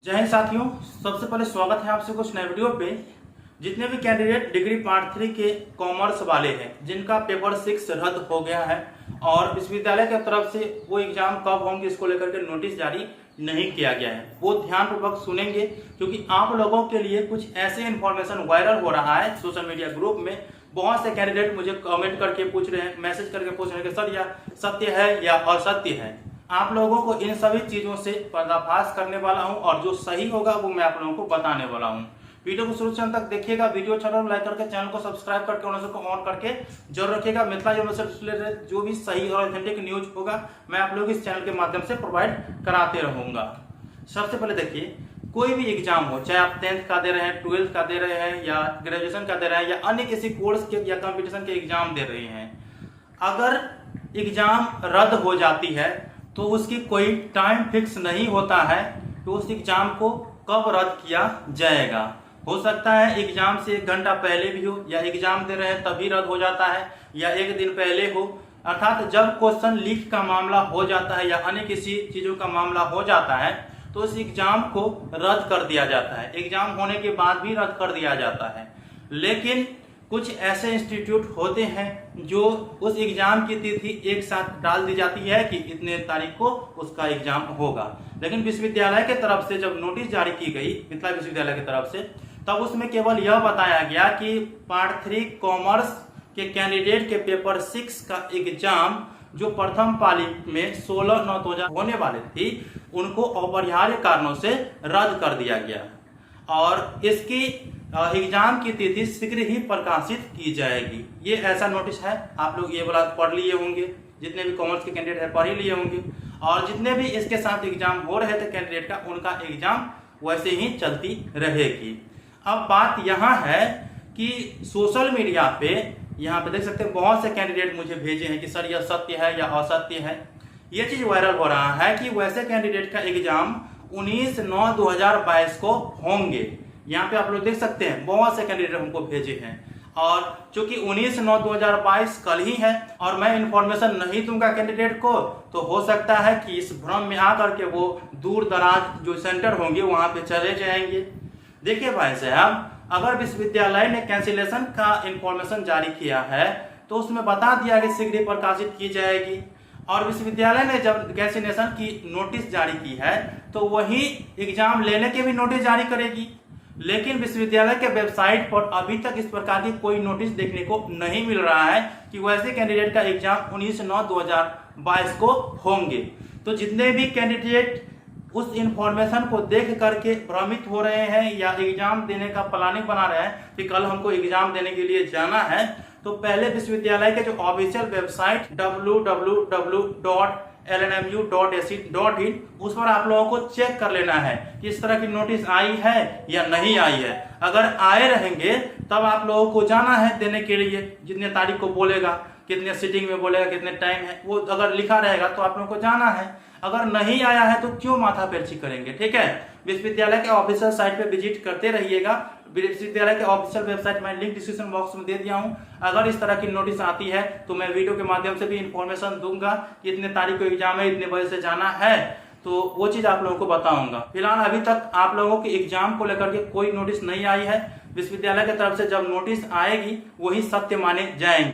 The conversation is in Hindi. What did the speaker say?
जय हिंद साथियों, सबसे पहले स्वागत है आपसे कुछ नए वीडियो पे। जितने भी कैंडिडेट डिग्री पार्ट 3 के कॉमर्स वाले हैं जिनका पेपर 6 रद्द हो गया है और विश्वविद्यालय की तरफ से वो एग्जाम कब होंगे इसको लेकर के नोटिस जारी नहीं किया गया है, वो ध्यानपूर्वक सुनेंगे क्योंकि आप लोगों के लिए कुछ ऐसे इन्फॉर्मेशन वायरल हो रहा है सोशल मीडिया ग्रुप में। बहुत से कैंडिडेट मुझे कमेंट करके पूछ रहे हैं, मैसेज करके पूछ रहे हैं कि सर यह सत्य है या असत्य है। आप लोगों को इन सभी चीजों से पर्दाफाश करने वाला हूं और जो सही होगा वो मैं आप लोगों को बताने वाला हूं। वीडियो को शुरू से अंत तक देखिएगा। वीडियो अच्छा लगे लाइक करके चैनल को सब्सक्राइब करके नोटिफिकेशन को ऑन करके जरूर रखिएगा। मिथिला यूनिवर्सिटी से रिलेटेड जो भी सही और ऑथेंटिक न्यूज होगा मैं आप लोगों को इस चैनल के माध्यम से प्रोवाइड कराते रहूंगा। सबसे पहले देखिए, कोई भी एग्जाम हो, चाहे आप 10th का दे रहे हैं, 12th का दे रहे हैं या ग्रेजुएशन का दे रहे हैं या अन्य किसी कोर्स के या कंपटीशन के एग्जाम दे रहे हैं, अगर एग्जाम रद्द हो जाती है तो उसकी कोई टाइम फिक्स नहीं होता है तो उस एग्जाम को कब रद्द किया जाएगा। हो सकता है एग्जाम से 1 घंटा पहले भी हो या एग्जाम दे रहे हैं तभी रद्द हो जाता है या 1 दिन पहले हो। अर्थात जब क्वेश्चन लीक का मामला हो जाता है या अन्य किसी चीजों का मामला हो जाता है तो उस एग्जाम को रद्द कर दिया जाता है, एग्जाम होने के बाद भी रद्द कर दिया जाता है। लेकिन कुछ ऐसे इंस्टीट्यूट होते हैं जो उस एग्जाम की तिथि एक साथ डाल दी जाती है कि इतने तारीख को उसका एग्जाम होगा। लेकिन विश्वविद्यालय के तरफ से जब नोटिस जारी की गई मिथिला विश्वविद्यालय की तरफ से, तब उसमें केवल यह बताया गया कि पार्ट 3 कॉमर्स के कैंडिडेट के पेपर 6 का एग्जाम जो प्रथम पाली में 16/9/2000 होने वाले थी उनको अपरिहार्य कारणों से रद्द कर दिया गया और इसकी एग्जाम की तिथि शीघ्र ही प्रकाशित की जाएगी। ये ऐसा नोटिस है, आप लोग ये वाला पढ़ लिए होंगे, जितने भी कॉमर्स के कैंडिडेट है पढ़ ही लिए होंगे और जितने भी इसके साथ एग्जाम हो रहे थे कैंडिडेट का, उनका एग्जाम वैसे ही चलती रहेगी। अब बात यहाँ है कि सोशल मीडिया पे यहाँ पे देख सकते हैं बहुत से कैंडिडेट मुझे भेजे हैं कि सर यह सत्य है या असत्य है। ये चीज वायरल हो रहा है कि वैसे कैंडिडेट का एग्जाम 19/9/2022 को होंगे। यहाँ पे आप लोग देख सकते हैं बहुत से कैंडिडेट हमको भेजे हैं और चूंकि 19/9/2022 कल ही है और मैं इंफॉर्मेशन नहीं दूंगा कैंडिडेट को तो हो सकता है कि इस भ्रम में आकर के वो दूर दराज जो सेंटर होंगे वहां पे चले जाएंगे। देखिए भाई साहब, अगर विश्वविद्यालय ने कैंसिलेशन का इंफॉर्मेशन जारी किया है तो उसमें बता दिया कि शीघ्र प्रकाशित की जाएगी और विश्वविद्यालय ने जब कैंसिलेशन की नोटिस जारी की है तो वही एग्जाम लेने के भी नोटिस जारी करेगी। लेकिन विश्वविद्यालय के वेबसाइट पर अभी तक इस प्रकार की कोई नोटिस देखने को नहीं मिल रहा है कि वैसे कैंडिडेट का एग्जाम 19/9/2022 को होंगे। तो जितने भी कैंडिडेट उस इंफॉर्मेशन को देख करके भ्रमित हो रहे हैं या एग्जाम देने का प्लानिंग बना रहे हैं कि कल हमको एग्जाम देने के लिए जाना है, तो पहले विश्वविद्यालय के जो ऑफिशियल वेबसाइट www.lnmu.ac.in उस पर आप लोगों को चेक कर लेना है कि इस तरह की नोटिस आई है या नहीं आई है। अगर आए रहेंगे तब आप लोगों को जाना है देने के लिए, जितने तारीख को बोलेगा, कितने सीटिंग में बोलेगा, कितने टाइम है, वो अगर लिखा रहेगा तो आप लोगों को जाना है। अगर नहीं आया है तो क्यों माथा पेची करेंगे, ठीक है। विश्वविद्यालय के ऑफिशियल साइट पे विजिट करते रहिएगा। विश्वविद्यालय के ऑफिशियल वेबसाइट में लिंक डिस्क्रिप्शन बॉक्स में दे दिया हूं। अगर इस तरह की नोटिस आती है तो मैं वीडियो के माध्यम से भी इंफॉर्मेशन दूंगा कि इतने तारीख को एग्जाम है, इतने बजे से जाना है, तो वो चीज आप लोगों को बताऊंगा। फिलहाल अभी तक आप लोगों के एग्जाम को लेकर के कोई नोटिस नहीं आई है। विश्वविद्यालय की तरफ से जब नोटिस आएगी वही सत्य माने जाएंगे।